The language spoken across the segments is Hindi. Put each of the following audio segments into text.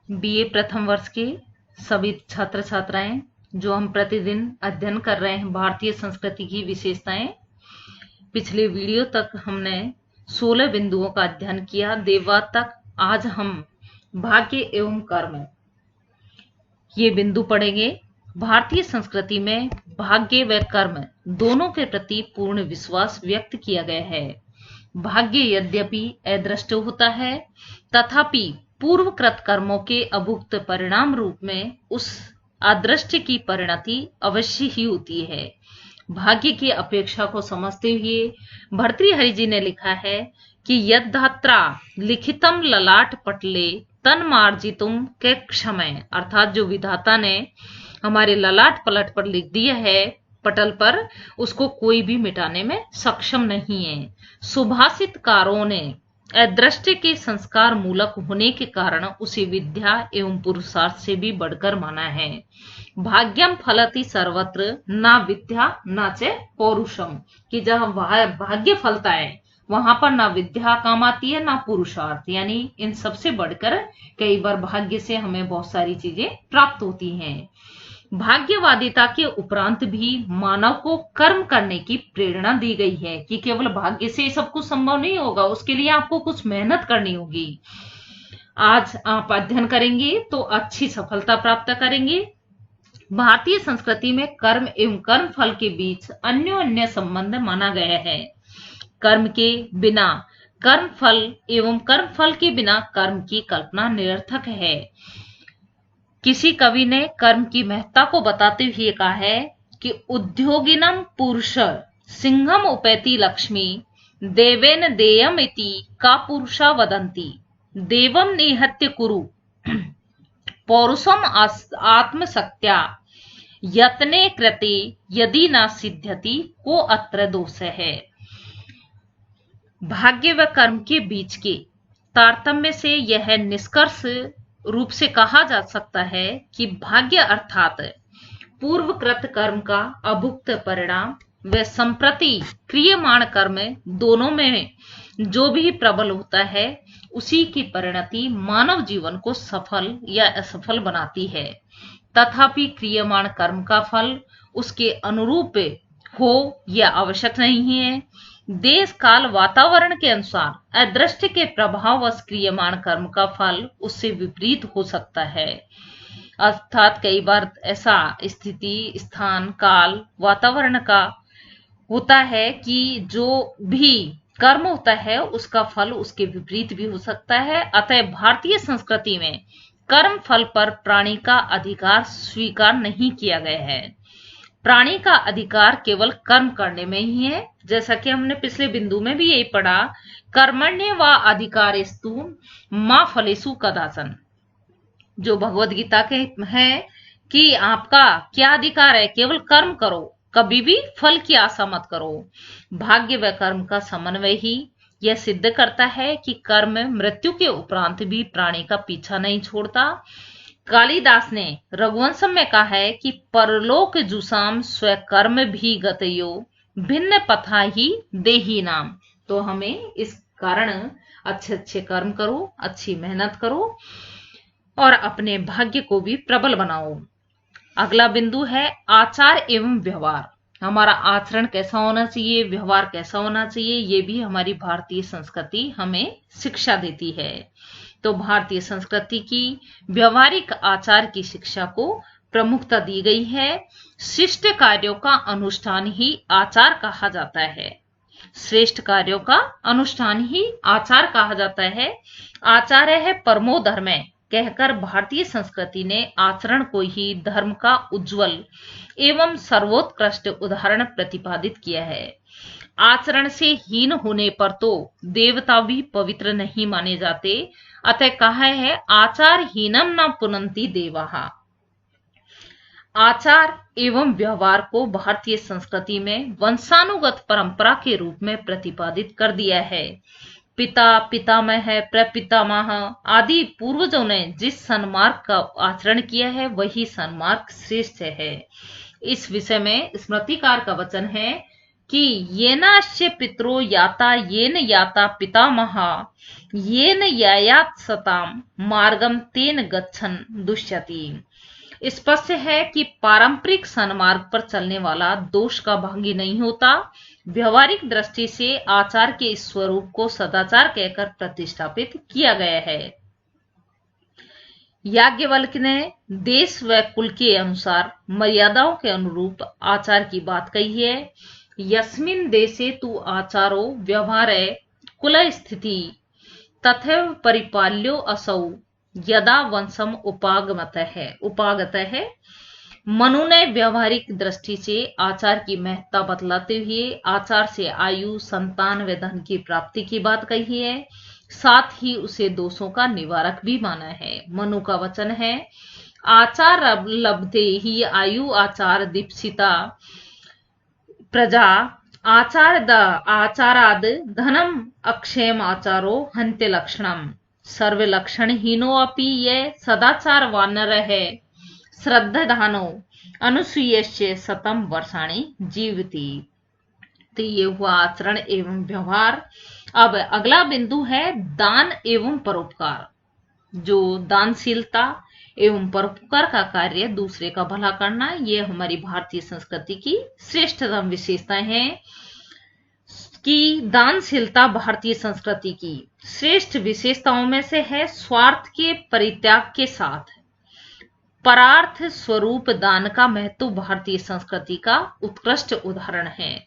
बीए प्रथम वर्ष के सभी छात्र छात्राएं, जो हम प्रतिदिन अध्ययन कर रहे हैं भारतीय संस्कृति की विशेषताएं। पिछले वीडियो तक हमने 16 बिंदुओं का अध्ययन किया, देववाद तक। आज हम भाग्य एवं कर्म ये बिंदु पढ़ेंगे। भारतीय संस्कृति में भाग्य व कर्म दोनों के प्रति पूर्ण विश्वास व्यक्त किया गया है। भाग्य यद्यपि अदृष्ट होता है, तथापि पूर्वकृत कर्मों के अभुक्त परिणाम रूप में उस अदृष्ट की परिणति अवश्य ही होती है। भाग्य की अपेक्षा को समझते हुए भर्तृहरि जी ने लिखा है कि यद्धात्रा लिखितम ललाट पटले तन मार्जितुम के क्षमय, अर्थात जो विधाता ने हमारे ललाट पलट पर लिख दिया है पटल पर, उसको कोई भी मिटाने में सक्षम नहीं है। सुभाषितकारों ने अदृष्ट के संस्कार मूलक होने के कारण उसे विद्या एवं पुरुषार्थ से भी बढ़कर माना है। भाग्यम फलति सर्वत्र ना विद्या ना च पौरुषम, कि जहां भाग्य फलता है वहां पर ना विद्या काम आती है ना पुरुषार्थ, यानी इन सबसे बढ़कर कई बार भाग्य से हमें बहुत सारी चीजें प्राप्त होती हैं। भाग्यवादिता के उपरांत भी मानव को कर्म करने की प्रेरणा दी गई है कि केवल भाग्य से सब कुछ संभव नहीं होगा, उसके लिए आपको कुछ मेहनत करनी होगी। आज आप अध्ययन करेंगे तो अच्छी सफलता प्राप्त करेंगे। भारतीय संस्कृति में कर्म एवं कर्म फल के बीच अन्योन्य संबंध माना गया है। कर्म के बिना कर्म फल एवं कर्म फल के बिना कर्म की कल्पना निरर्थक है। किसी कवि ने कर्म की महत्ता को बताते हुए कहा है कि उद्योगिनम पुरुष सिंहम उपैति लक्ष्मी देवेन देयम इति का पुरुषा वदंती देवम निहत्य कुरु पौरुषम आत्मशक्त्या यत्ने कृते यदि न सिद्ध्यति को अत्र दोष है। भाग्य व कर्म के बीच के तारतम्य से यह निष्कर्ष रूप से कहा जा सकता है कि भाग्य अर्थात पूर्वकृत कर्म का अभुक्त परिणाम व संप्रति क्रियमाण कर्म दोनों में जो भी प्रबल होता है, उसी की परिणति मानव जीवन को सफल या असफल बनाती है। तथापि क्रियमाण कर्म का फल उसके अनुरूप हो यह आवश्यक नहीं है। देश काल वातावरण के अनुसार अदृष्ट के प्रभाव क्रियमाण कर्म का फल उससे विपरीत हो सकता है। अर्थात कई बार ऐसा स्थिति, स्थान, काल, वातावरण का होता है कि जो भी कर्म होता है उसका फल उसके विपरीत भी हो सकता है। अतः भारतीय संस्कृति में कर्म फल पर प्राणी का अधिकार स्वीकार नहीं किया गया है। प्राणी का अधिकार केवल कर्म करने में ही है, जैसा कि हमने पिछले बिंदु में भी यही पढ़ा, कर्मण्य व अधिकारेस्तु मां फलेषु कदाचन, जो भगवद गीता के है कि आपका क्या अधिकार है, केवल कर्म करो, कभी भी फल की आशा मत करो। भाग्य व कर्म का समन्वय ही यह सिद्ध करता है कि कर्म मृत्यु के उपरांत भी प्राणी का पीछा नहीं छोड़ता। कालिदास ने रघुवंशम में कहा है कि परलोक जुसाम स्वकर्म भी गतयो भिन्न पथा ही देही नाम। तो हमें इस कारण अच्छे अच्छे कर्म करो, अच्छी मेहनत करो और अपने भाग्य को भी प्रबल बनाओ। अगला बिंदु है आचार एवं व्यवहार। हमारा आचरण कैसा होना चाहिए, व्यवहार कैसा होना चाहिए, ये भी हमारी भारतीय संस्कृति हमें शिक्षा देती है। तो भारतीय संस्कृति की व्यवहारिक आचार की शिक्षा को प्रमुखता दी गई है। शिष्ट कार्यों का अनुष्ठान ही आचार कहा जाता है। श्रेष्ठ कार्यों का अनुष्ठान ही आचार कहा जाता है। आचार्य है परमो धर्म कहकर भारतीय संस्कृति ने आचरण को ही धर्म का उज्जवल एवं सर्वोत्कृष्ट उदाहरण प्रतिपादित किया है। आचरण से हीन होने पर तो देवता भी पवित्र नहीं माने जाते। अतः कहा है आचार हीनम न पुनंति देवाहा। आचार एवं व्यवहार को भारतीय संस्कृति में वंशानुगत परंपरा के रूप में प्रतिपादित कर दिया है। पिता, पितामह, प्रपितामह आदि पूर्वजों ने जिस सन्मार्ग का आचरण किया है वही सन्मार्ग श्रेष्ठ है। इस विषय में स्मृतिकार का वचन है कि येनाश्य पितरो याता येन याता पितामहा येन यायात सताम मार्गम तेन गच्छन दुष्यति। स्पष्ट है कि पारंपरिक सन्मार्ग पर चलने वाला दोष का भागी नहीं होता। व्यवहारिक दृष्टि से आचार के इस स्वरूप को सदाचार कहकर प्रतिष्ठापित किया गया है। याज्ञवल्क्य ने देश व कुल के अनुसार मर्यादाओं के अनुरूप आचार की बात कही है। यस्मिन देशे तु आचारो व्यवहारे कुल स्थिति तथैव परिपाल्यो असौ यदा वंशम उपागत है। मनु ने व्यवहारिक दृष्टि से आचार की महत्ता बतलाते हुए आचार से आयु, संतान व धन की प्राप्ति की बात कही है। साथ ही उसे दोषों का निवारक भी माना है। मनु का वचन है, आचार लब्धे ही आयु आचार दीप्सिता प्रजा आचाराद धनम अक्षयम आचारो हन्त्य लक्षणम। सर्व लक्षणहीनो अपि ये सदाचार वानर है श्रद्धाधानो अनुसूयस्य शतम वर्षाणि जीवति। तो ये हुआ आचरण एवं व्यवहार। अब अगला बिंदु है दान एवं परोपकार। जो दानशीलता एवं परोपकार का कार्य, दूसरे का भला करना, ये हमारी भारतीय संस्कृति की श्रेष्ठतम विशेषताएं हैं। कि दानशीलता भारतीय संस्कृति की श्रेष्ठ विशेषताओं में से है। स्वार्थ के परित्याग के साथ परार्थ स्वरूप दान का महत्व भारतीय संस्कृति का उत्कृष्ट उदाहरण है।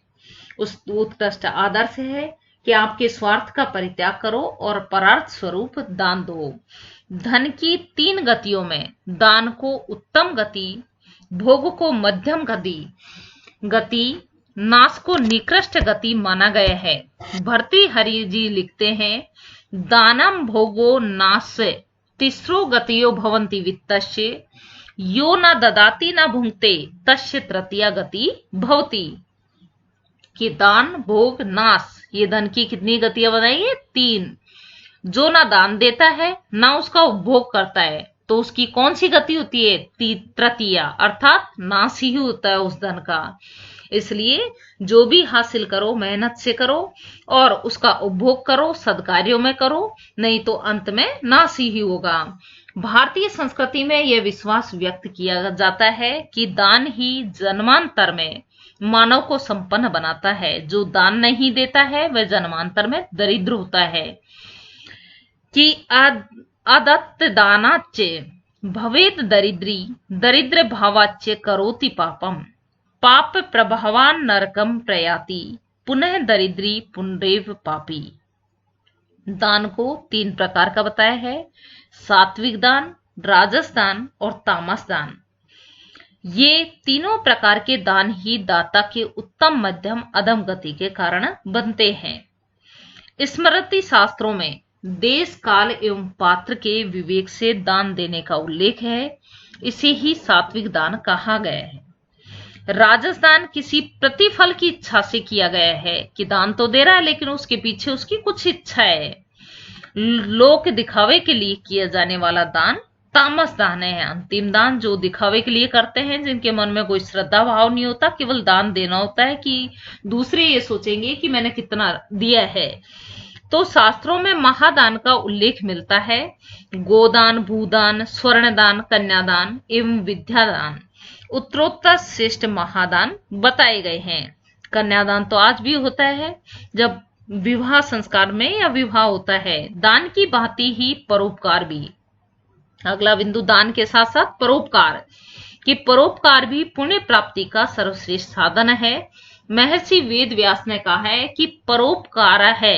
उस उत्कृष्ट आदर्श है कि आपके स्वार्थ का परित्याग करो और परार्थ स्वरूप दान दो। धन की 3 गतियों में दान को उत्तम गति, भोग को मध्यम गति, नाश को निकृष्ट गति माना गया है। भर्तृहरि जी लिखते हैं, दानम भोगो नाश तिस्रो गतियो भवन्ति वित्तस्य यो न ददाति न भुंक्ते तस्य तृतीया गति भवति। कि दान, भोग, नाश, ये धन की कितनी गतियां बनाई है? 3। जो ना दान देता है ना उसका उपभोग करता है तो उसकी कौन सी गति होती है? तृतीया, अर्थात नाश ही होता है उस धन का। इसलिए जो भी हासिल करो मेहनत से करो और उसका उपभोग करो, सद्कार्यों में करो, नहीं तो अंत में नाश ही होगा। भारतीय संस्कृति में यह विश्वास व्यक्त किया जाता है कि दान ही जन्मांतर में मानव को संपन्न बनाता है। जो दान नहीं देता है वह जन्मांतर में दरिद्र होता है। कि अदत्त दानाच्य भवेत दरिद्री दरिद्र भावाच्य करोति पापम पाप प्रभावान नरकम प्रयाति पुनः दरिद्री पुनरेव पापी। दान को 3 प्रकार का बताया है, सात्विक दान, राजस दान और तामस दान। ये तीनों प्रकार के दान ही दाता के उत्तम मध्यम अधम गति के कारण बनते हैं। स्मृति शास्त्रों में देश काल एवं पात्र के विवेक से दान देने का उल्लेख है। इसे ही सात्विक दान कहा गया है। राजस दान किसी प्रतिफल की इच्छा से किया गया है कि दान तो दे रहा है लेकिन उसके पीछे उसकी कुछ इच्छा है। लोक दिखावे के लिए किया जाने वाला दान तामस दान है। अंतिम दान जो दिखावे के लिए करते हैं, जिनके मन में कोई श्रद्धा भाव नहीं होता, केवल दान देना होता है कि दूसरे ये सोचेंगे कि मैंने कितना दिया है। तो शास्त्रों में महादान का उल्लेख मिलता है। गोदान, भूदान, स्वर्णदान, कन्यादान एवं विद्यादान उत्तरोत्तर श्रेष्ठ महादान बताए गए हैं। कन्यादान तो आज भी होता है जब विवाह संस्कार में या विवाह होता है। दान की भांति ही परोपकार भी। अगला बिंदु दान के साथ साथ परोपकार, कि परोपकार भी पुण्य प्राप्ति का सर्वश्रेष्ठ साधन है। महर्षि वेद व्यास ने कहा है कि परोपकार है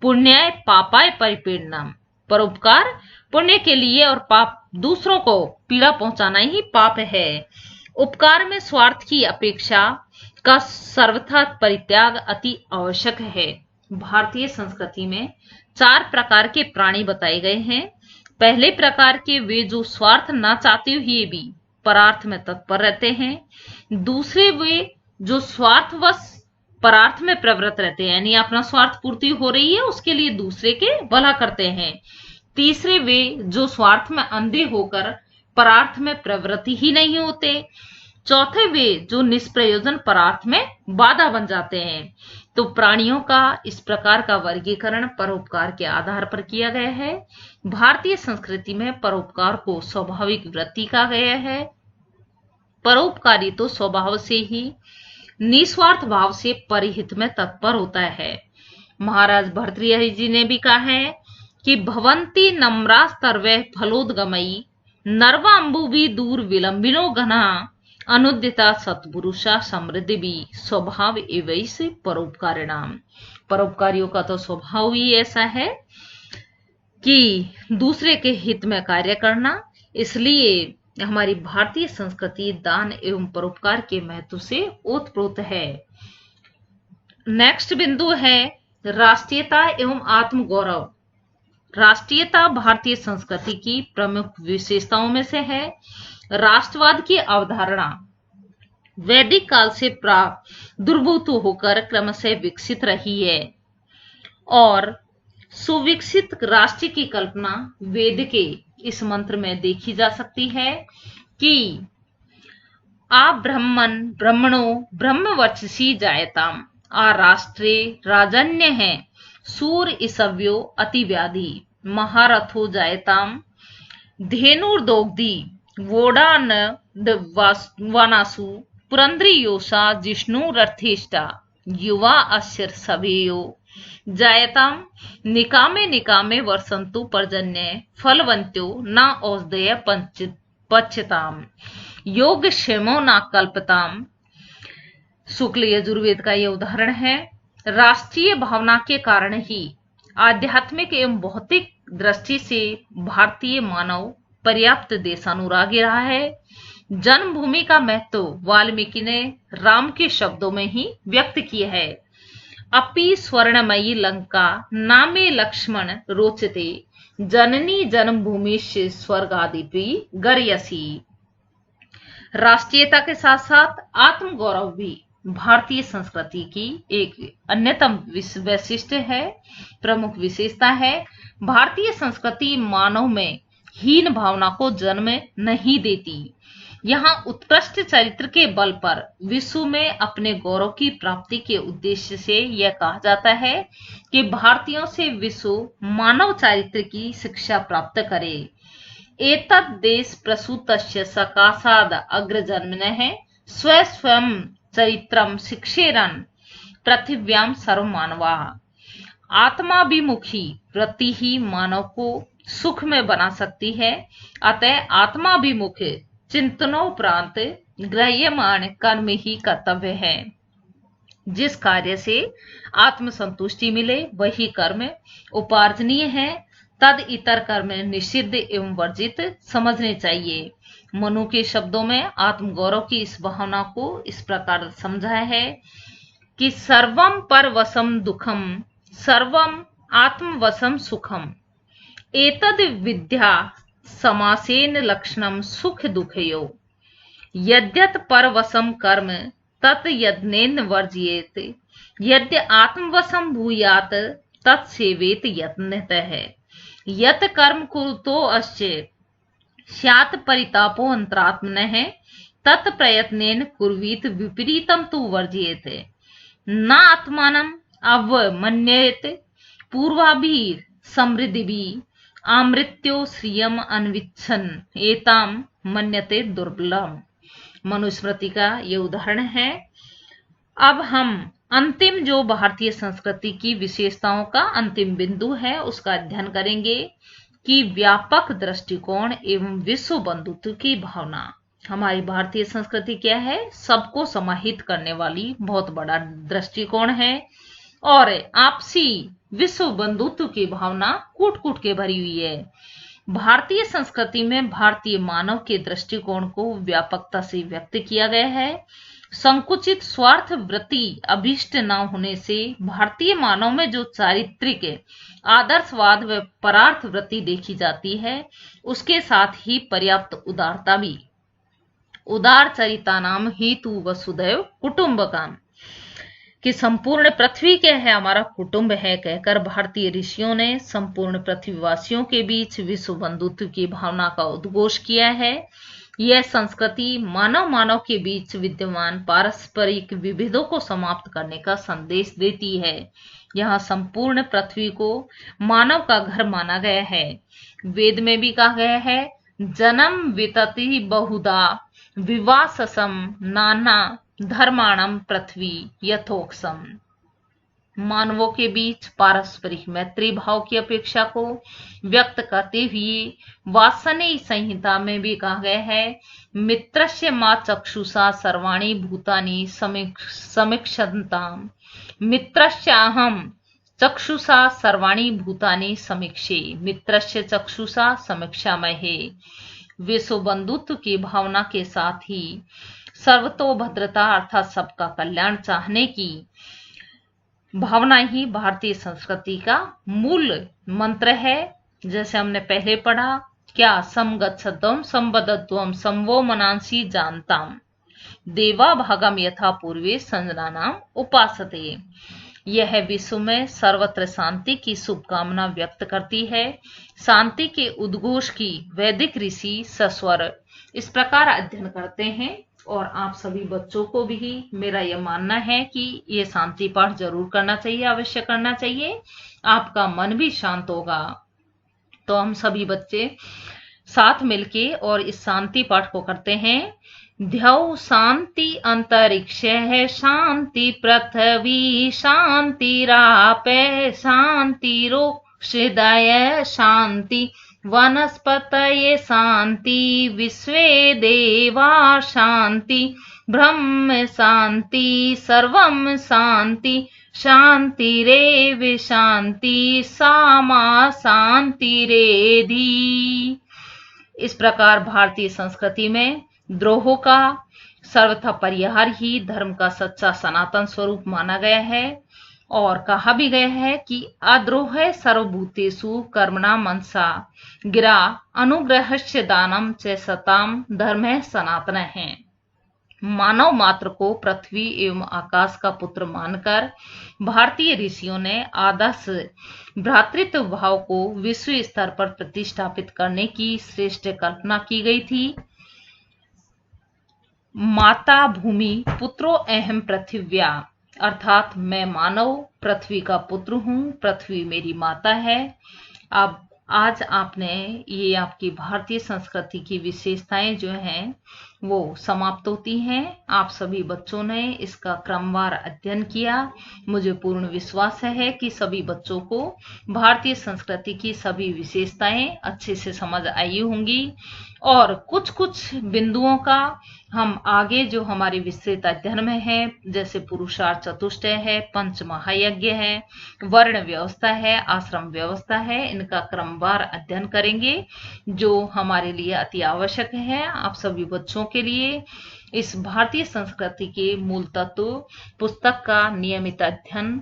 पुण्याय पापाय परिपीडनम। परोपकार पुण्य के लिए और पाप दूसरों को पीड़ा पहुंचाना ही पाप है। उपकार में स्वार्थ की अपेक्षा का सर्वथा परित्याग अति आवश्यक है। भारतीय संस्कृति में 4 प्रकार के प्राणी बताए गए हैं। पहले प्रकार के वे जो स्वार्थ ना चाहते हुए भी परार्थ में तत्पर रहते हैं। दूसरे वे जो स्वार्थवश परार्थ में प्रवृत्त रहते हैं, यानी अपना स्वार्थ पूर्ति हो रही है उसके लिए दूसरे के भला करते हैं। तीसरे वे जो स्वार्थ में अंधे होकर परार्थ में प्रवृत्ति ही नहीं होते। चौथे वे जो निष्प्रयोजन परार्थ में बाधा बन जाते हैं। तो प्राणियों का इस प्रकार का वर्गीकरण परोपकार के आधार पर किया गया है। भारतीय संस्कृति में परोपकार को स्वाभाविक वृत्ति कहा गया है। परोपकारी तो स्वभाव से ही निस्वार्थ भाव से परिहित में तत्पर होता है। महाराज भर्तृहरि जी ने भी कहा है कि भवंती नम्रा सर्वे फलोदगमयी नर्वांबुबी दूर विलंबिनो घना अनुद्यता सत्पुरुषा समृद्धि भी स्वभाव एवं से परोपकारिणाम। परोपकारियों का तो स्वभाव ही ऐसा है कि दूसरे के हित में कार्य करना, इसलिए हमारी भारतीय संस्कृति दान एवं परोपकार के महत्व से ओतप्रोत है। नेक्स्ट बिंदु है राष्ट्रीयता एवं आत्मगौरव। राष्ट्रीयता भारतीय संस्कृति की प्रमुख विशेषताओं में से है। राष्ट्रवाद की अवधारणा वैदिक काल से प्राप्त दुर्भूत होकर क्रमशः विकसित रही है और सुविकसित राष्ट्र की कल्पना वेद के इस मंत्र में देखी जा सकती है कि आ ब्रह्मन ब्रह्मणो ब्रह्मवर्चसी जायताम आ राष्ट्रे राजन्य है सूर इसव्यो अतिव्याधि महारथो जायताम धेनुर्दोग्धि वोडान वनासु पुरंद्री योषा जिष्णुरर्थिष्टा युवा अश्र सभेयो जायताम निकामे निकामे वर्षंतु पर्जन्य फलवंत्यो न औषधय पच्यताम योग क्षेमो न कल्पताम। शुक्ल यजुर्वेद का यह उदाहरण है। राष्ट्रीय भावना के कारण ही आध्यात्मिक एवं भौतिक दृष्टि से भारतीय मानव पर्याप्त देशानुरागी रहा है। जन्मभूमि का महत्व वाल्मीकि ने राम के शब्दों में ही व्यक्त किया है। अपि स्वर्णमयी लंका नामे लक्ष्मण रोचते जननी जन्मभूमि से स्वर्गादिपि गर्यसी। राष्ट्रीयता के साथ साथ आत्मगौरव भी भारतीय संस्कृति की एक अन्यतम वैशिष्ट है, प्रमुख विशेषता है। भारतीय संस्कृति मानव में हीन भावना को जन्म नहीं देती। यहाँ उत्कृष्ट चरित्र के बल पर विश्व में अपने गौरव की प्राप्ति के उद्देश्य से यह कहा जाता है कि भारतीयों से विश्व मानव चरित्र की शिक्षा प्राप्त करे। एतत् देश प्रसूतस्य सकाशाद अग्रजन्मनः स्वयं चरित्रम शिक्षेरन् पृथिव्याम सर्वमानवा। आत्माभिमुखी वृत्ति ही मानव को सुख में बना सकती है। अतः आत्माभिमुख चिंतनोपरांत ग्राह्यमाण कर्म ही कर्तव्य है। जिस कार्य से आत्मसंतुष्टि मिले वही कर्म उपार्जनीय है। तद इतर कर्म निषिद्ध एवं वर्जित समझने चाहिए। मनु के शब्दों में आत्मगौरव की इस भावना को इस प्रकार समझाया है कि सर्वम परवशम दुखम सर्वम आत्मवशम सुखम एतद विद्या समासेन लक्षणम सुख दुखयो यद्यत परवशम कर्म तत् यत्नेन वर्जयेत यद्य आत्मवशम भूयात तत्सेवेत यत्नतः यत कर्म कुरुतो अस्य स्यात् परितापो अंतरात्मनः तत् प्रयत्नेन कुर्वीत विपरीतम तु वर्जयेत न आत्मानं अवमन्येत पूर्वाभिर समृद्धिभिः आमृत्यो श्रियम अन्विच्छन् एताम मन्यते दुर्बलम। मनुस्मृति का ये उदाहरण है। अब हम अंतिम जो भारतीय संस्कृति की विशेषताओं का अंतिम बिंदु है उसका अध्ययन करेंगे कि व्यापक दृष्टिकोण एवं विश्व बंधुत्व की भावना। हमारी भारतीय संस्कृति क्या है? सबको समाहित करने वाली बहुत बड़ा दृष्टिकोण है और आपसी विश्व बंधुत्व की भावना कूट कूट के भरी हुई है। भारतीय संस्कृति में भारतीय मानव के दृष्टिकोण को व्यापकता से व्यक्त किया गया है। संकुचित स्वार्थ वृत्ति अभिष्ट न होने से भारतीय मानव में जो चारित्रिक आदर्शवाद व परार्थ वृत्ति देखी जाती है उसके साथ ही पर्याप्त उदारता भी। उदार चरिता नाम हेतु वसुधैव कुटुंबकम कि संपूर्ण पृथ्वी क्या है हमारा कुटुंब है कहकर भारतीय ऋषियों ने संपूर्ण पृथ्वीवासियों के बीच विश्व बंधुत्व की भावना का उद्घोष किया है। यह संस्कृति मानव मानव के बीच विद्यमान पारस्परिक विभेदों को समाप्त करने का संदेश देती है। यहाँ संपूर्ण पृथ्वी को मानव का घर माना गया है। वेद में भी कहा गया है, जन्म वितति बहुधा विवाससम नाना धर्माणम पृथ्वी यथोक्सम। मानवों के बीच पारस्परिक मैत्री भाव की अपेक्षा को व्यक्त करते हुए वासनेय संहिता में भी कहा गया है, मित्रस्य मा चक्षुषा सर्वाणि भूतानि समीक्षन्ताम् मित्रस्य अहम चक्षुषा सर्वाणि भूतानि समीक्षे मित्रस्य चक्षुषा समीक्षामहे। विश्व बंधुत्व की भावना के साथ ही सर्वतोभद्रता अर्थात सबका कल्याण चाहने की भावना ही भारतीय संस्कृति का मूल मंत्र है। जैसे हमने पहले पढ़ा, क्या समगच्छध्वम संवदध्वम संवो मनांसी जानताम देवा भागम यथा पूर्वे संजनानाम उपासते। यह विश्व में सर्वत्र शांति की शुभकामना व्यक्त करती है। शांति के उद्घोष की वैदिक ऋषि सस्वर इस प्रकार अध्ययन करते हैं और आप सभी बच्चों को भी मेरा यह मानना है कि ये शांति पाठ जरूर करना चाहिए, अवश्य करना चाहिए। आपका मन भी शांत होगा। तो हम सभी बच्चे साथ मिलके और इस शांति पाठ को करते हैं। ध्यौ शांति अंतरिक्ष है शांति पृथ्वी शांतिरापे शांतिरोषधय शांति वनस्पतये शांति विश्वे देवा शांति ब्रह्म शांति सर्वम शांति शांतिरेव शांति सामा शांतिरेधि। इस प्रकार भारतीय संस्कृति में द्रोह का सर्वथा परिहार ही धर्म का सच्चा सनातन स्वरूप माना गया है और कहा भी गया है कि अद्रोह सर्वभूतेषु कर्मणा मनसा गिरा अनुग्रहस्य दानम च सताम धर्म सनातन है। मानव मात्र को पृथ्वी एवं आकाश का पुत्र मानकर भारतीय ऋषियों ने आदर्श भ्रातृत्व भाव को विश्व स्तर पर प्रतिष्ठापित करने की श्रेष्ठ कल्पना की गई थी। माता भूमि पुत्रो अहम पृथिव्या, अर्थात मैं मानव पृथ्वी का पुत्र हूँ, पृथ्वी मेरी माता है। अब आज आपने ये आपकी भारतीय संस्कृति की विशेषताएं जो हैं वो समाप्त होती हैं। आप सभी बच्चों ने इसका क्रमवार अध्ययन किया। मुझे पूर्ण विश्वास है कि सभी बच्चों को भारतीय संस्कृति की सभी विशेषताएं अच्छे से समझ आई होंगी और कुछ कुछ बिंदुओं का हम आगे जो हमारे विस्तृत अध्ययन में है, जैसे पुरुषार्थ चतुष्टय है, पंच महायज्ञ है, वर्ण व्यवस्था है, आश्रम व्यवस्था है, इनका क्रमवार अध्ययन करेंगे जो हमारे लिए अति आवश्यक है। आप सभी बच्चों के लिए इस भारतीय संस्कृति के मूल तत्व पुस्तक का नियमित अध्ययन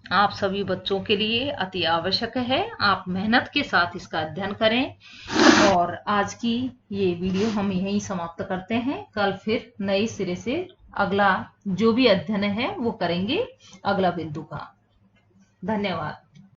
आप सभी बच्चों के लिए अति आवश्यक है। आप मेहनत के साथ इसका अध्ययन करें और आज की ये वीडियो हम यहीं समाप्त करते हैं। कल फिर नए सिरे से अगला जो भी अध्ययन है वो करेंगे अगला बिंदु का। धन्यवाद।